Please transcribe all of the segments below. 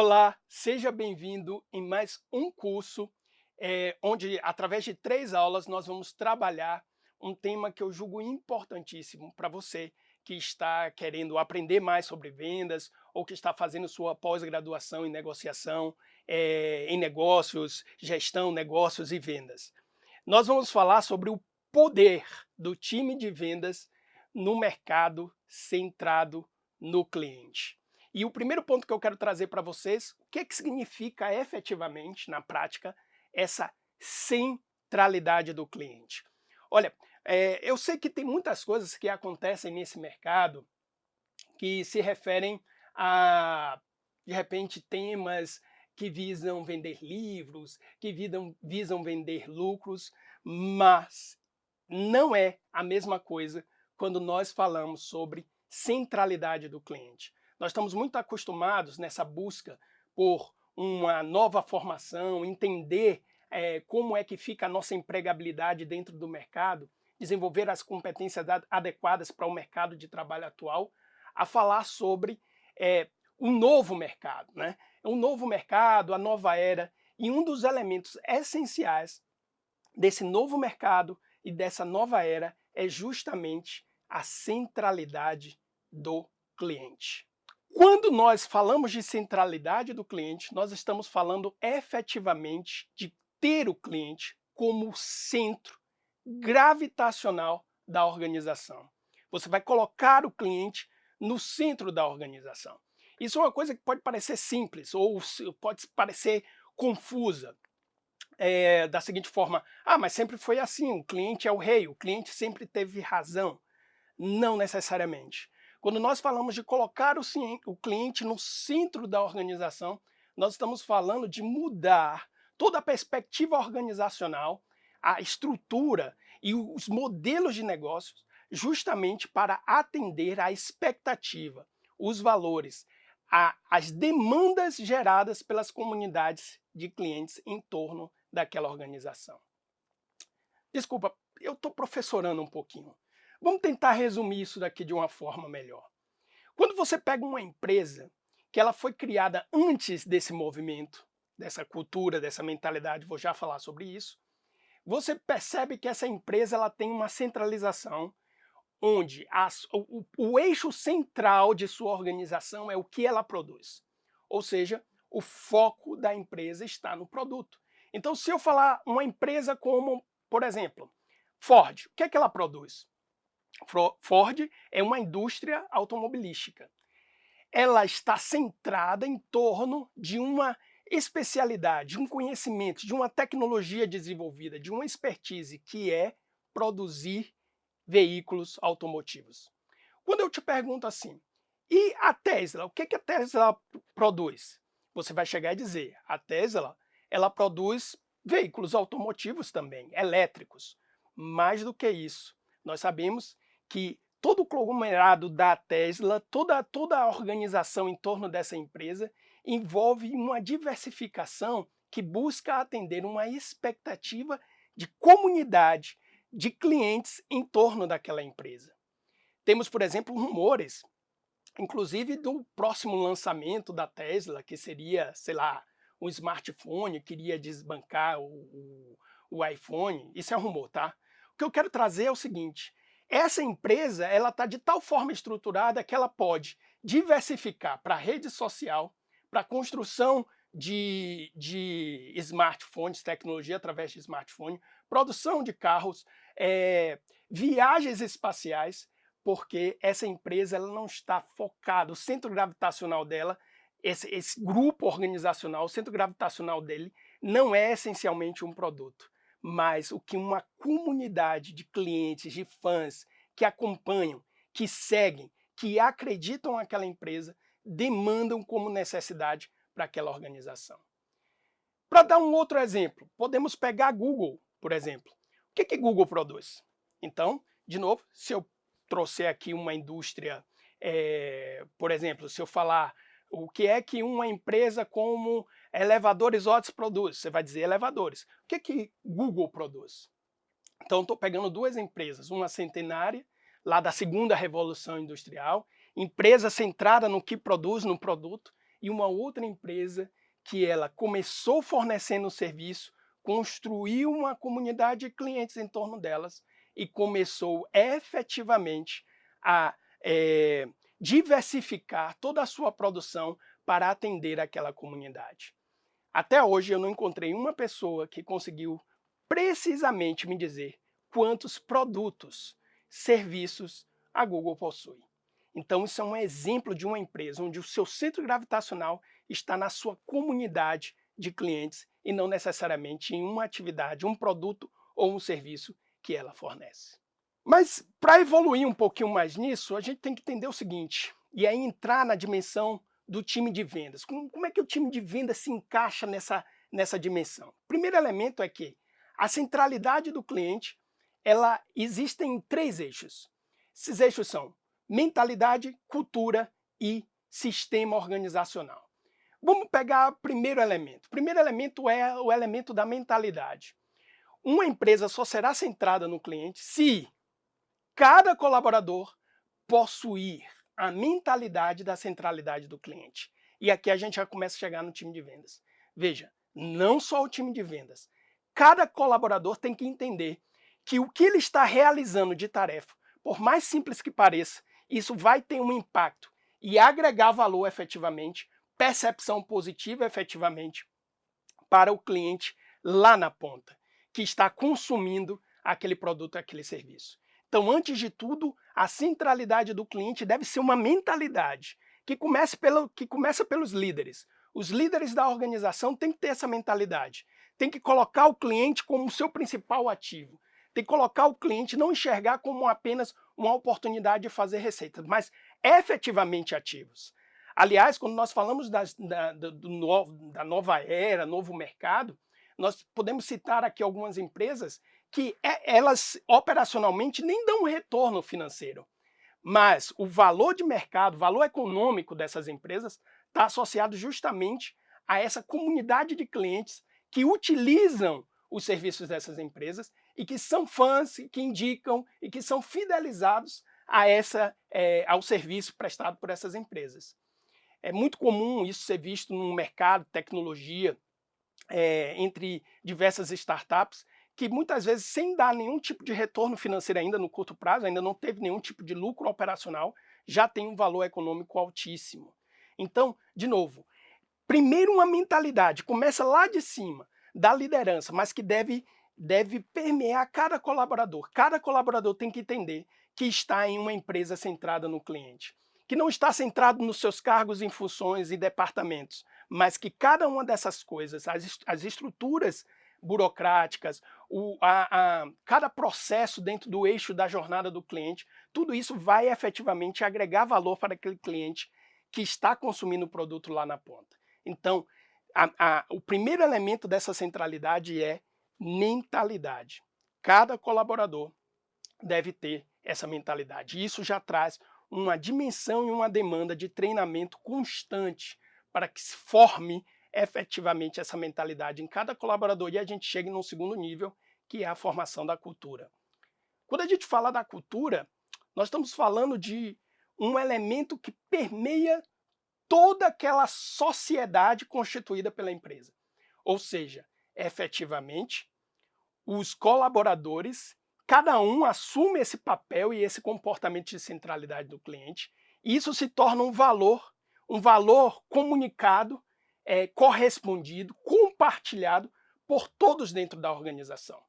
Olá, seja bem-vindo em mais um curso, onde, através de 3 aulas, nós vamos trabalhar um tema que eu julgo importantíssimo para você que está querendo aprender mais sobre vendas ou que está fazendo sua pós-graduação em negociação, em negócios, gestão, negócios e vendas. Nós vamos falar sobre o poder do time de vendas no mercado centrado no cliente. E o primeiro ponto que eu quero trazer para vocês, o que significa efetivamente, na prática, essa centralidade do cliente. Olha, eu sei que tem muitas coisas que acontecem nesse mercado que se referem a, de repente, temas que visam vender livros, que visam vender lucros, mas não é a mesma coisa quando nós falamos sobre centralidade do cliente. Nós estamos muito acostumados nessa busca por uma nova formação, entender como é que fica a nossa empregabilidade dentro do mercado, desenvolver as competências adequadas para o mercado de trabalho atual, a falar sobre um novo mercado, né? Um novo mercado, a nova era, e um dos elementos essenciais desse novo mercado e dessa nova era é justamente a centralidade do cliente. Quando nós falamos de centralidade do cliente, nós estamos falando efetivamente de ter o cliente como centro gravitacional da organização. Você vai colocar o cliente no centro da organização. Isso é uma coisa que pode parecer simples ou pode parecer confusa, da seguinte forma: ah, mas sempre foi assim, o cliente é o rei, o cliente sempre teve razão. Não necessariamente. Quando nós falamos de colocar o cliente no centro da organização, nós estamos falando de mudar toda a perspectiva organizacional, a estrutura e os modelos de negócios, justamente para atender à expectativa, os valores, as demandas geradas pelas comunidades de clientes em torno daquela organização. Desculpa, eu estou professorando um pouquinho. Vamos tentar resumir isso daqui de uma forma melhor. Quando você pega uma empresa que ela foi criada antes desse movimento, dessa cultura, dessa mentalidade, vou já falar sobre isso, você percebe que essa empresa ela tem uma centralização onde o eixo central de sua organização é o que ela produz. Ou seja, o foco da empresa está no produto. Então, se eu falar uma empresa como, por exemplo, Ford, o que é que ela produz? Ford é uma indústria automobilística. Ela está centrada em torno de uma especialidade, de um conhecimento, de uma tecnologia desenvolvida, de uma expertise que é produzir veículos automotivos. Quando eu te pergunto assim, e a Tesla, o que a Tesla produz? Você vai chegar e dizer, a Tesla, ela produz veículos automotivos também, elétricos. Mais do que isso, nós sabemos que todo o conglomerado da Tesla, toda a organização em torno dessa empresa, envolve uma diversificação que busca atender uma expectativa de comunidade, de clientes em torno daquela empresa. Temos, por exemplo, rumores, inclusive do próximo lançamento da Tesla, que seria, sei lá, um smartphone que iria desbancar o iPhone. Isso é um rumor, tá? O que eu quero trazer é o seguinte: essa empresa ela está de tal forma estruturada que ela pode diversificar para rede social, para construção de smartphones, tecnologia através de smartphone, produção de carros, viagens espaciais, porque essa empresa ela não está focada, o centro gravitacional dela, esse grupo organizacional, o centro gravitacional dele não é essencialmente um produto, mas o que uma comunidade de clientes, de fãs que acompanham, que seguem, que acreditam naquela empresa, demandam como necessidade para aquela organização. Para dar um outro exemplo, podemos pegar a Google, por exemplo. O que Google produz? Então, de novo, se eu trouxer aqui uma indústria, por exemplo, se eu falar o que é que uma empresa como Elevadores Otis produz, você vai dizer elevadores. O que Google produz? Então, estou pegando duas empresas, uma centenária, lá da segunda revolução industrial, empresa centrada no que produz, no produto, e uma outra empresa que ela começou fornecendo o serviço, construiu uma comunidade de clientes em torno delas e começou efetivamente a diversificar toda a sua produção para atender aquela comunidade. Até hoje eu não encontrei uma pessoa que conseguiu precisamente me dizer quantos produtos, serviços a Google possui. Então isso é um exemplo de uma empresa onde o seu centro gravitacional está na sua comunidade de clientes e não necessariamente em uma atividade, um produto ou um serviço que ela fornece. Mas para evoluir um pouquinho mais nisso, a gente tem que entender o seguinte, e aí entrar na dimensão do time de vendas. Como é que o time de vendas se encaixa nessa dimensão? O primeiro elemento é que a centralidade do cliente, ela existe em 3 eixos. Esses eixos são mentalidade, cultura e sistema organizacional. Vamos pegar o primeiro elemento. O primeiro elemento é o elemento da mentalidade. Uma empresa só será centrada no cliente se cada colaborador possuir a mentalidade da centralidade do cliente. E aqui a gente já começa a chegar no time de vendas. Veja, não só o time de vendas. Cada colaborador tem que entender que o que ele está realizando de tarefa, por mais simples que pareça, isso vai ter um impacto e agregar valor efetivamente, percepção positiva efetivamente para o cliente lá na ponta, que está consumindo aquele produto, aquele serviço. Então, antes de tudo, a centralidade do cliente deve ser uma mentalidade que começa pelos líderes. Os líderes da organização têm que ter essa mentalidade. Tem que colocar o cliente como seu principal ativo. Tem que colocar o cliente, não enxergar como apenas uma oportunidade de fazer receitas, mas efetivamente ativos. Aliás, quando nós falamos da nova era, novo mercado, nós podemos citar aqui algumas empresas que elas operacionalmente nem dão um retorno financeiro, mas o valor de mercado, o valor econômico dessas empresas está associado justamente a essa comunidade de clientes que utilizam os serviços dessas empresas e que são fãs, que indicam e que são fidelizados ao serviço prestado por essas empresas. É muito comum isso ser visto no mercado de tecnologia, entre diversas startups, que muitas vezes, sem dar nenhum tipo de retorno financeiro ainda no curto prazo, ainda não teve nenhum tipo de lucro operacional, já tem um valor econômico altíssimo. Então, de novo, primeiro uma mentalidade, começa lá de cima, da liderança, mas que deve permear cada colaborador. Cada colaborador tem que entender que está em uma empresa centrada no cliente, que não está centrado nos seus cargos em funções e departamentos, mas que cada uma dessas coisas, as estruturas burocráticas, cada processo dentro do eixo da jornada do cliente, tudo isso vai efetivamente agregar valor para aquele cliente que está consumindo o produto lá na ponta. Então, o primeiro elemento dessa centralidade é mentalidade. Cada colaborador deve ter essa mentalidade. Isso já traz uma dimensão e uma demanda de treinamento constante para que se forme efetivamente essa mentalidade em cada colaborador e a gente chegue num segundo nível, que é a formação da cultura. Quando a gente fala da cultura, nós estamos falando de um elemento que permeia toda aquela sociedade constituída pela empresa. Ou seja, efetivamente, os colaboradores, cada um assume esse papel e esse comportamento de centralidade do cliente, e isso se torna um valor comunicado, correspondido, compartilhado por todos dentro da organização.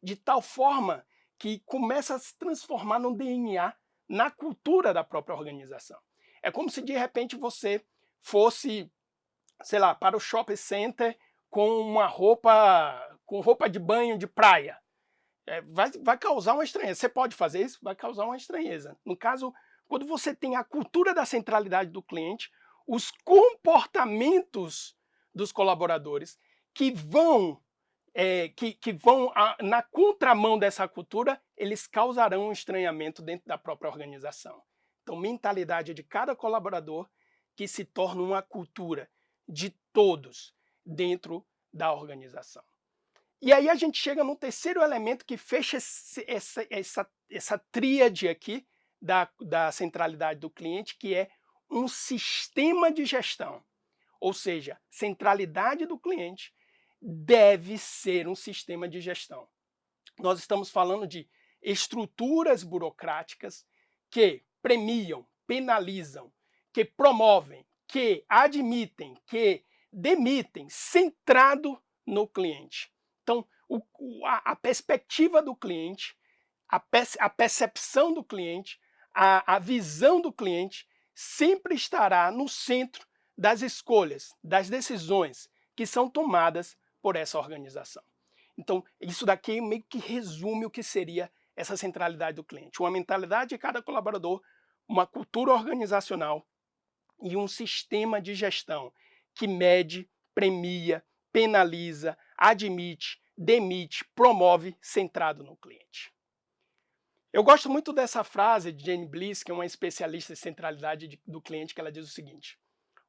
De tal forma que começa a se transformar no DNA, na cultura da própria organização. É como se de repente você fosse, sei lá, para o shopping center com roupa de banho de praia. Vai causar uma estranheza. Você pode fazer isso? Vai causar uma estranheza. No caso, quando você tem a cultura da centralidade do cliente, os comportamentos dos colaboradores que vão na contramão dessa cultura, eles causarão um estranhamento dentro da própria organização. Então, mentalidade de cada colaborador que se torna uma cultura de todos dentro da organização. E aí a gente chega no terceiro elemento que fecha essa tríade aqui da centralidade do cliente, que é um sistema de gestão. ou seja, centralidade do cliente, deve ser um sistema de gestão. Nós estamos falando de estruturas burocráticas que premiam, penalizam, que promovem, que admitem, que demitem, centrado no cliente. Então, a perspectiva do cliente, a percepção do cliente, a visão do cliente sempre estará no centro das escolhas, das decisões que são tomadas por essa organização. Então, isso daqui meio que resume o que seria essa centralidade do cliente. Uma mentalidade de cada colaborador, uma cultura organizacional e um sistema de gestão que mede, premia, penaliza, admite, demite, promove, centrado no cliente. Eu gosto muito dessa frase de Jane Bliss, que é uma especialista em centralidade do cliente, que ela diz o seguinte: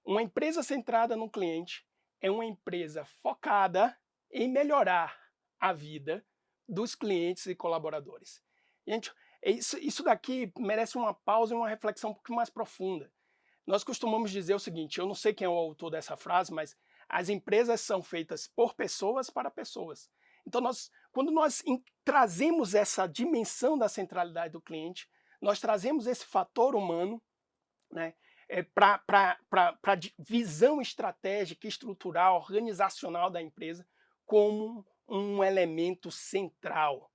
uma empresa centrada no cliente é uma empresa focada em melhorar a vida dos clientes e colaboradores. Gente, isso daqui merece uma pausa e uma reflexão um pouco mais profunda. Nós costumamos dizer o seguinte, eu não sei quem é o autor dessa frase, mas as empresas são feitas por pessoas para pessoas. Então, quando nós trazemos essa dimensão da centralidade do cliente, nós trazemos esse fator humano, né, para a visão estratégica, estrutural, organizacional da empresa como um elemento central,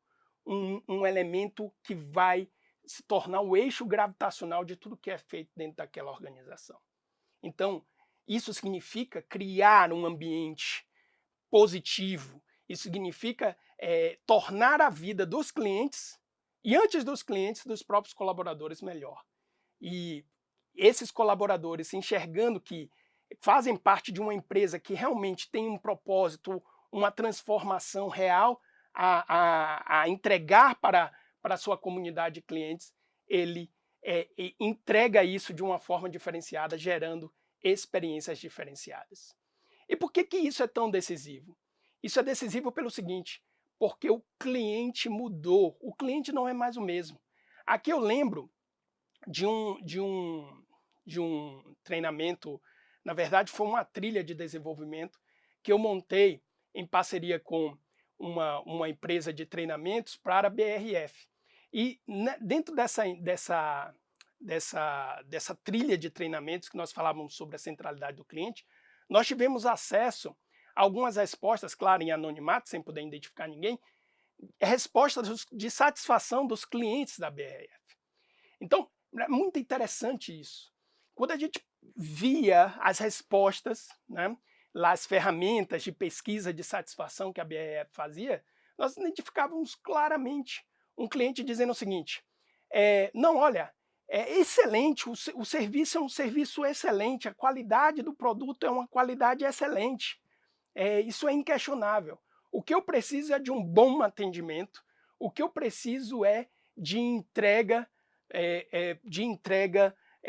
um elemento que vai se tornar o eixo gravitacional de tudo que é feito dentro daquela organização. Então, isso significa criar um ambiente positivo, isso significa tornar a vida dos clientes e, antes dos clientes, dos próprios colaboradores melhor. E esses colaboradores enxergando que fazem parte de uma empresa que realmente tem um propósito, uma transformação real a entregar para a sua comunidade de clientes, ele entrega isso de uma forma diferenciada, gerando experiências diferenciadas. E por que isso é tão decisivo? Isso é decisivo pelo seguinte, porque o cliente mudou, o cliente não é mais o mesmo. Aqui eu lembro de um treinamento, na verdade foi uma trilha de desenvolvimento que eu montei em parceria com uma empresa de treinamentos para a BRF. E dentro dessa trilha de treinamentos que nós falávamos sobre a centralidade do cliente, nós tivemos acesso a algumas respostas, claro, em anonimato, sem poder identificar ninguém, respostas de satisfação dos clientes da BRF. Então, é muito interessante isso. Quando a gente via as respostas, né, lá as ferramentas de pesquisa de satisfação que a BRF fazia, nós identificávamos claramente um cliente dizendo o seguinte, não, olha, é excelente, o serviço é um serviço excelente, a qualidade do produto é uma qualidade excelente, isso é inquestionável. O que eu preciso é de um bom atendimento, o que eu preciso é de entrega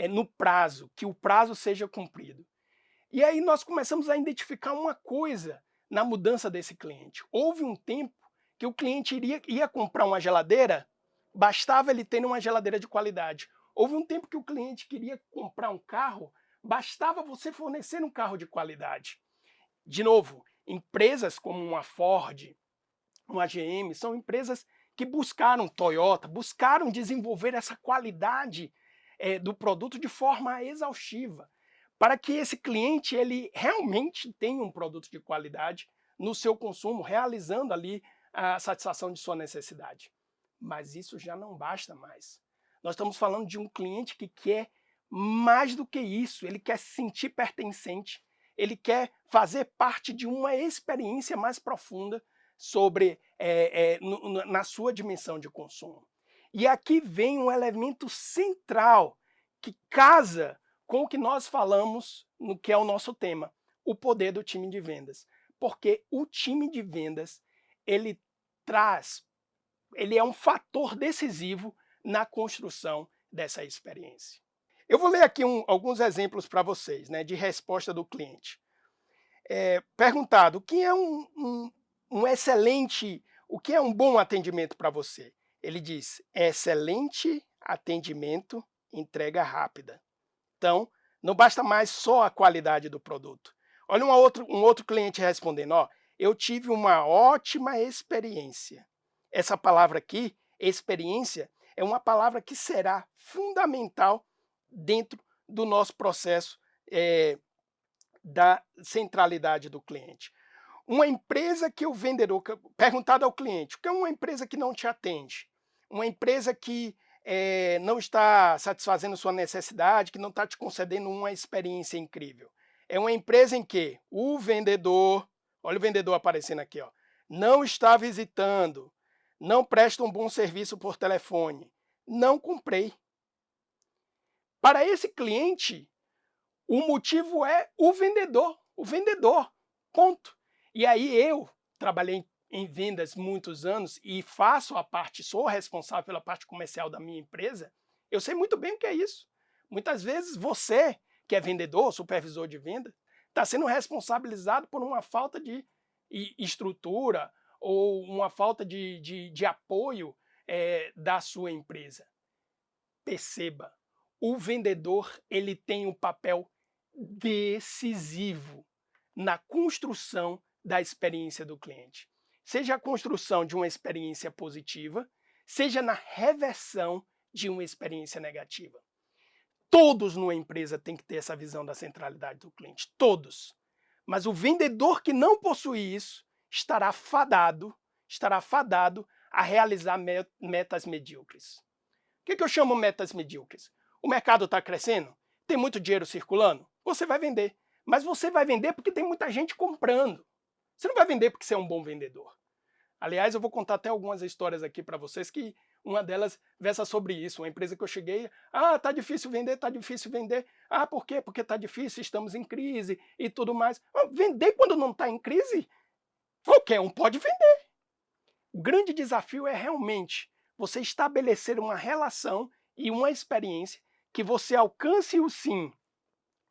no prazo, que o prazo seja cumprido. E aí nós começamos a identificar uma coisa na mudança desse cliente. Houve um tempo que o cliente ia comprar uma geladeira, bastava ele ter uma geladeira de qualidade. Houve um tempo que o cliente queria comprar um carro, bastava você fornecer um carro de qualidade. De novo, empresas como uma Ford, uma GM, são empresas que buscaram, Toyota, buscaram desenvolver essa qualidade do produto de forma exaustiva, para que esse cliente ele realmente tenha um produto de qualidade no seu consumo, realizando ali a satisfação de sua necessidade. Mas isso já não basta mais. Nós estamos falando de um cliente que quer mais do que isso, ele quer se sentir pertencente, ele quer fazer parte de uma experiência mais profunda sobre na sua dimensão de consumo. E aqui vem um elemento central que casa com o que nós falamos no que é o nosso tema, o poder do time de vendas. Porque o time de vendas, ele é um fator decisivo na construção dessa experiência. Eu vou ler aqui alguns exemplos para vocês, né, de resposta do cliente. Perguntado, o que é o que é um bom atendimento para você? Ele diz, excelente atendimento, entrega rápida. Então, não basta mais só a qualidade do produto, Olha um outro cliente respondendo, ó, eu tive uma ótima experiência. Essa palavra aqui, experiência, é uma palavra que será fundamental dentro do nosso processo da centralidade do cliente. Uma empresa que o vendedor, perguntado ao cliente, o que é uma empresa que não te atende? Uma empresa que não está satisfazendo sua necessidade, que não está te concedendo uma experiência incrível. É uma empresa em que o vendedor, olha o vendedor aparecendo aqui, ó, não está visitando, não presta um bom serviço por telefone, não comprei. Para esse cliente, o motivo é o vendedor, ponto. E aí eu trabalhei em vendas muitos anos e faço a parte, sou responsável pela parte comercial da minha empresa, eu sei muito bem o que é isso. Muitas vezes você, que é vendedor, supervisor de venda, está sendo responsabilizado por uma falta de estrutura ou uma falta de apoio da sua empresa. Perceba, o vendedor ele tem um papel decisivo na construção da experiência do cliente. Seja a construção de uma experiência positiva, seja na reversão de uma experiência negativa. Todos numa empresa têm que ter essa visão da centralidade do cliente, todos. Mas o vendedor que não possui isso estará fadado a realizar metas medíocres. O que eu chamo metas medíocres? O mercado está crescendo? Tem muito dinheiro circulando? Você vai vender. Mas você vai vender porque tem muita gente comprando. Você não vai vender porque você é um bom vendedor. Aliás, eu vou contar até algumas histórias aqui para vocês que uma delas versa sobre isso. Uma empresa que eu cheguei, tá difícil vender, tá difícil vender. Por quê? Porque tá difícil, estamos em crise e tudo mais. Vender quando não está em crise? Qualquer um pode vender. O grande desafio é realmente você estabelecer uma relação e uma experiência que você alcance o sim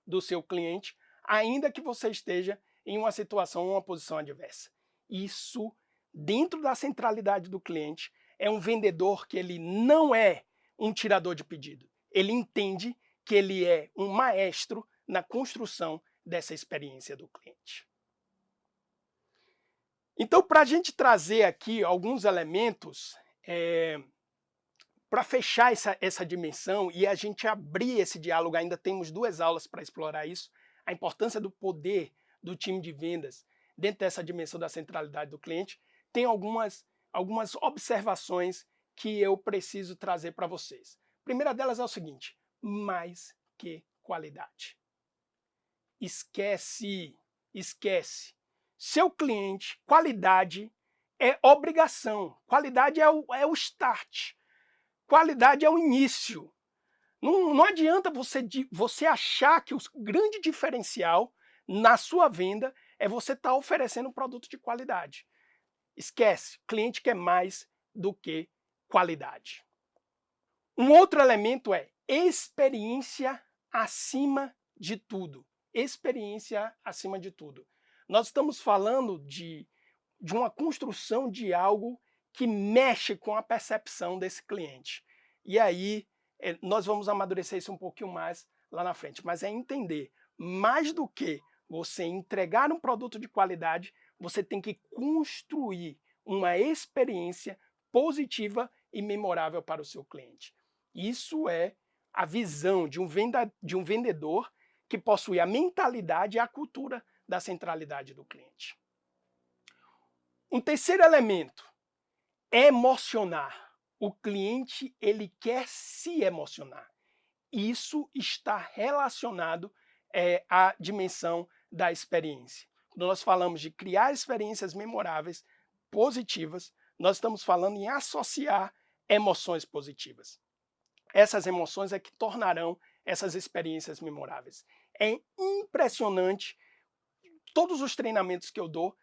do seu cliente, ainda que você esteja em uma situação ou uma posição adversa. Isso, dentro da centralidade do cliente, é um vendedor que ele não é um tirador de pedido. Ele entende que ele é um maestro na construção dessa experiência do cliente. Então, para a gente trazer aqui alguns elementos para fechar essa dimensão e a gente abrir esse diálogo, ainda temos 2 aulas para explorar isso, a importância do poder do time de vendas dentro dessa dimensão da centralidade do cliente, tem algumas observações que eu preciso trazer para vocês. A primeira delas é o seguinte: mais que qualidade. Esquece. Seu cliente, qualidade é obrigação, qualidade é o start, qualidade é o início. Não adianta você achar que o grande diferencial na sua venda é você estar oferecendo um produto de qualidade. Esquece, cliente quer mais do que qualidade. Um outro elemento é experiência acima de tudo. Experiência acima de tudo. Nós estamos falando de uma construção de algo que mexe com a percepção desse cliente. E aí, nós vamos amadurecer isso um pouquinho mais lá na frente. Mas é entender, mais do que você entregar um produto de qualidade, você tem que construir uma experiência positiva e memorável para o seu cliente. Isso é a visão de um vendedor que possui a mentalidade e a cultura da centralidade do cliente. Um terceiro elemento, emocionar. O cliente ele quer se emocionar. Isso está relacionado à dimensão da experiência. Quando nós falamos de criar experiências memoráveis, positivas, nós estamos falando em associar emoções positivas. Essas emoções é que tornarão essas experiências memoráveis. É impressionante todos os treinamentos que eu dou,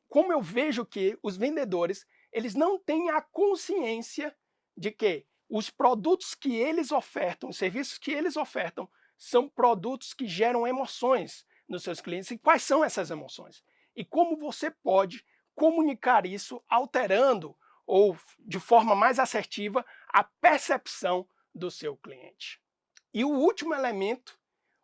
como eu vejo que os vendedores, eles não têm a consciência de que os produtos que eles ofertam, os serviços que eles ofertam, são produtos que geram emoções nos seus clientes. E quais são essas emoções? E como você pode comunicar isso alterando ou de forma mais assertiva a percepção do seu cliente. E o último elemento,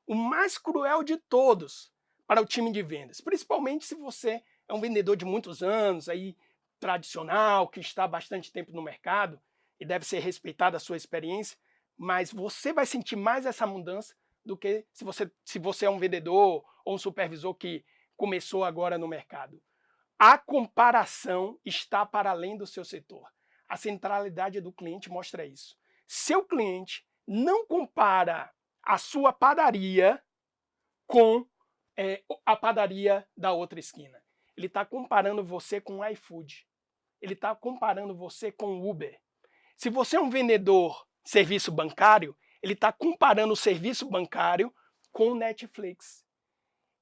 o mais cruel de todos, para o time de vendas, principalmente se você é um vendedor de muitos anos, aí tradicional, que está há bastante tempo no mercado e deve ser respeitada a sua experiência, mas você vai sentir mais essa mudança do que se você é um vendedor ou um supervisor que começou agora no mercado. A comparação está para além do seu setor. A centralidade do cliente mostra isso. Seu cliente não compara a sua padaria com a padaria da outra esquina. Ele está comparando você com o iFood. Ele está comparando você com o Uber. Se você é um vendedor de serviço bancário, ele está comparando o serviço bancário com o Netflix.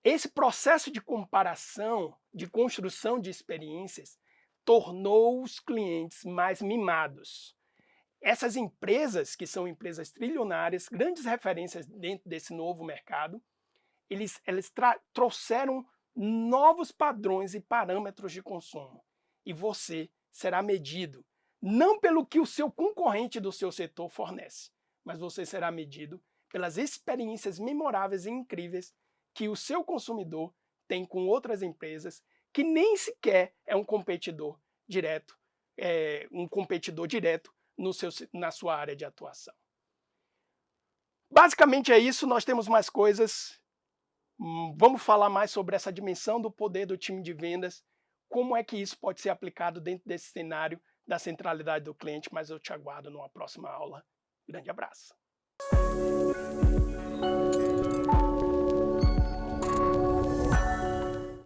Esse processo de comparação, de construção de experiências, tornou os clientes mais mimados. Essas empresas, que são empresas trilionárias, grandes referências dentro desse novo mercado, eles trouxeram novos padrões e parâmetros de consumo. E você será medido não pelo que o seu concorrente do seu setor fornece, mas você será medido pelas experiências memoráveis e incríveis que o seu consumidor tem com outras empresas que nem sequer é um competidor direto, na sua área de atuação. Basicamente é isso, nós temos mais coisas. Vamos falar mais sobre essa dimensão do poder do time de vendas, como é que isso pode ser aplicado dentro desse cenário da centralidade do cliente, mas eu te aguardo numa próxima aula. Grande abraço.